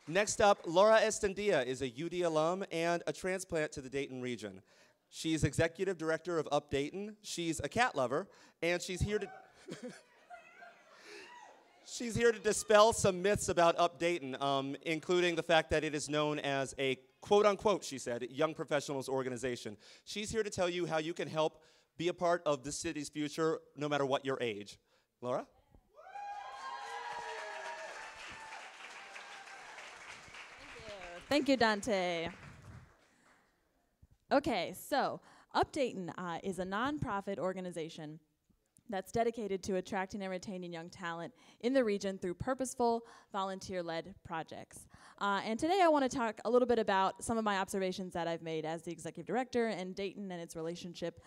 Next up, Laura Estandia is a UD alum and a transplant to the Dayton region. She's executive director of UpDayton. She's a cat lover, and she's here to she's here to dispel some myths about UpDayton, including the fact that it is known as a quote-unquote, she said, young professionals organization. She's here to tell you how you can help be a part of the city's future, no matter what your age. Laura? Thank you, Dante. Okay, so UpDayton is a nonprofit organization that's dedicated to attracting and retaining young talent in the region through purposeful, volunteer-led projects. And today I want to talk a little bit about some of my observations that I've made as the executive director in Dayton and its relationship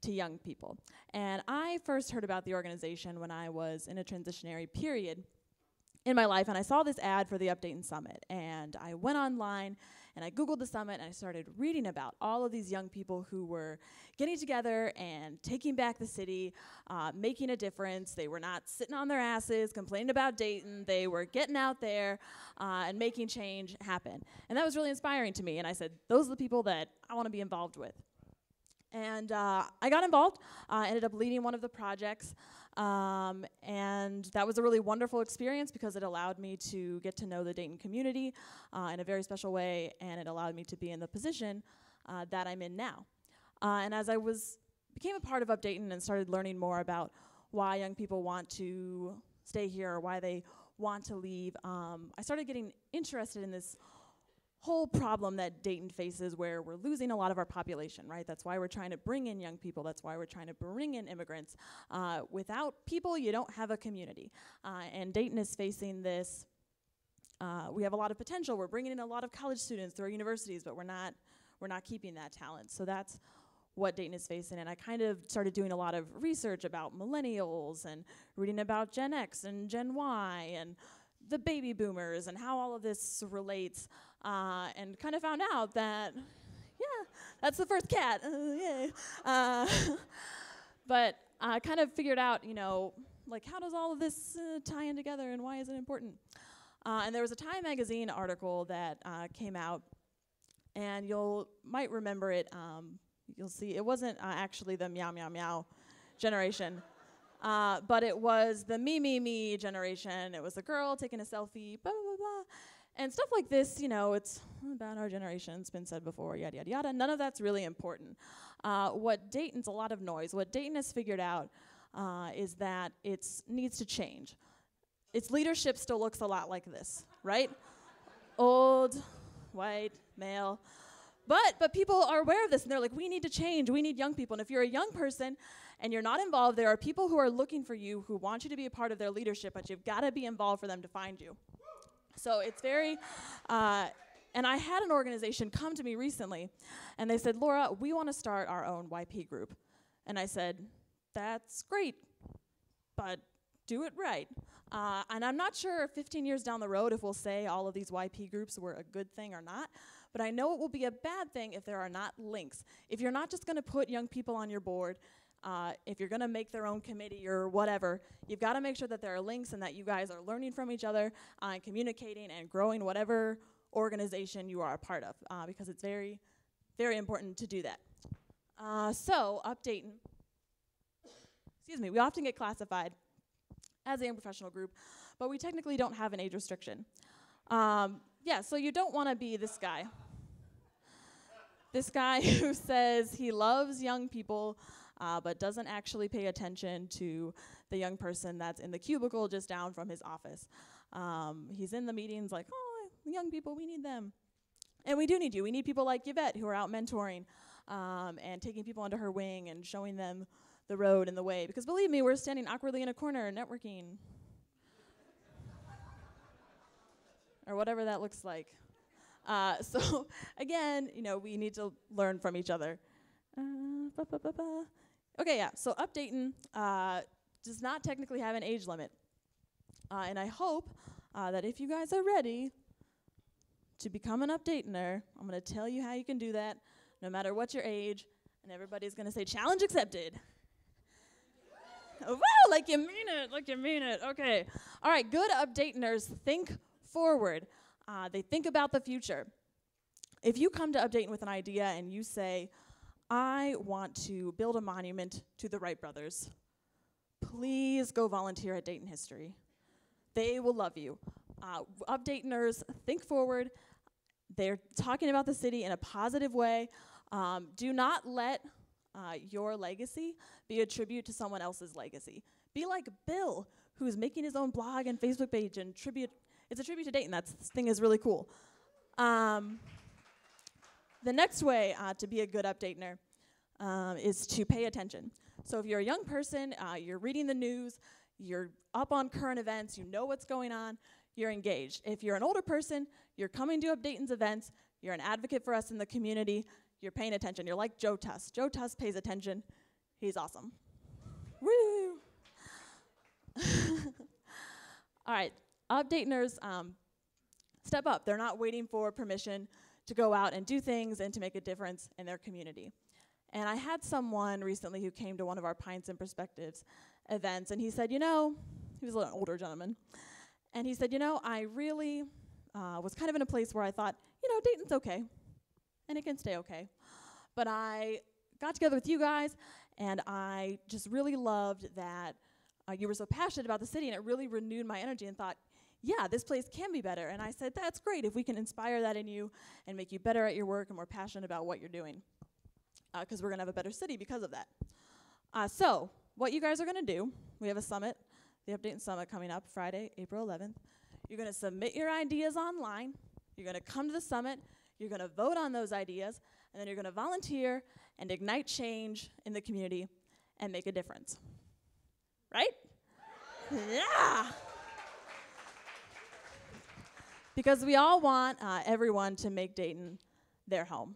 to young people. And I first heard about the organization when I was in a transitionary period in my life, and I saw this ad for the UpDayton Summit, and I went online and I Googled the summit and I started reading about all of these young people who were getting together and taking back the city, making a difference. They were not sitting on their asses complaining about Dayton. They were getting out there and making change happen. And that was really inspiring to me, and I said, those are the people that I want to be involved with. And I got involved, ended up leading one of the projects, and that was a really wonderful experience because it allowed me to get to know the Dayton community in a very special way, and it allowed me to be in the position that I'm in now. And as I became a part of UpDayton and started learning more about why young people want to stay here or why they want to leave, I started getting interested in this whole problem that Dayton faces where we're losing a lot of our population, right? That's why we're trying to bring in young people. That's why we're trying to bring in immigrants. Without people, you don't have a community. And Dayton is facing this. We have a lot of potential. We're bringing in a lot of college students through our universities, but we're not keeping that talent. So that's what Dayton is facing. And I kind of started doing a lot of research about millennials and reading about Gen X and Gen Y and the baby boomers and how all of this relates. And kind of found out that, yeah, that's the first cat, yay. But I kind of figured out, like how does all of this tie in together and why is it important? And there was a Time magazine article that came out, and might remember it. You'll see it wasn't actually the meow, meow, meow generation. But it was the me, me, me generation. It was a girl taking a selfie, blah, blah, blah. And stuff like this, it's about our generation. It's been said before, yada, yada, yada. None of that's really important. Dayton's a lot of noise. What Dayton has figured out is that it needs to change. Its leadership still looks a lot like this, right? Old, white, male. But people are aware of this, and they're like, we need to change. We need young people. And if you're a young person and you're not involved, there are people who are looking for you, who want you to be a part of their leadership, but you've got to be involved for them to find you. So it's very, and I had an organization come to me recently, and they said, Laura, we want to start our own YP group. And I said, that's great, but do it right. And I'm not sure 15 years down the road if we'll say all of these YP groups were a good thing or not, but I know it will be a bad thing if there are not links. If you're not just going to put young people on your board, if you're going to make their own committee or whatever, you've got to make sure that there are links and that you guys are learning from each other and communicating and growing whatever organization you are a part of, because it's very, very important to do that. So UpDayton, we often get classified as a young professional group, but we technically don't have an age restriction. So you don't want to be this guy. This guy who says he loves young people, but doesn't actually pay attention to the young person that's in the cubicle just down from his office. He's in the meetings like, oh, young people, we need them. And we do need you. We need people like Yvette who are out mentoring and taking people under her wing and showing them the road and the way. Because believe me, we're standing awkwardly in a corner networking. Or whatever that looks like. So again, we need to learn from each other. Okay, yeah, so UpDayton does not technically have an age limit. And I hope that if you guys are ready to become an UpDaytoner, I'm going to tell you how you can do that, no matter what your age, and everybody's going to say, challenge accepted. Wow, like you mean it, Okay. All right, good UpDaytoners, think forward. They think about the future. If you come to UpDayton with an idea and you say, I want to build a monument to the Wright brothers, please go volunteer at Dayton History. They will love you. UpDaytoners, think forward. They're talking about the city in a positive way. Do not let your legacy be a tribute to someone else's legacy. Be like Bill, who's making his own blog and Facebook page and it's a tribute to Dayton. This thing is really cool. The next way to be a good UpDaytoner is to pay attention. So if you're a young person, you're reading the news, you're up on current events, you know what's going on, you're engaged. If you're an older person, you're coming to UpDayton's events, you're an advocate for us in the community, you're paying attention. You're like Joe Tuss. Joe Tuss pays attention. He's awesome. Woo! All right, UpDaytoners, step up. They're not waiting for permission to go out and do things and to make a difference in their community. And I had someone recently who came to one of our Pints and Perspectives events, and he said, he was an older gentleman, and he said, I really was kind of in a place where I thought, Dayton's okay, and it can stay okay. But I got together with you guys, and I just really loved that you were so passionate about the city, and it really renewed my energy and thought, yeah, this place can be better. And I said, that's great if we can inspire that in you and make you better at your work and more passionate about what you're doing, because we're going to have a better city because of that. So what you guys are going to do, we have a summit, the UpDayton Summit coming up Friday, April 11th. You're going to submit your ideas online. You're going to come to the summit. You're going to vote on those ideas. And then you're going to volunteer and ignite change in the community and make a difference. Right? Yeah! Because we all want everyone to make Dayton their home.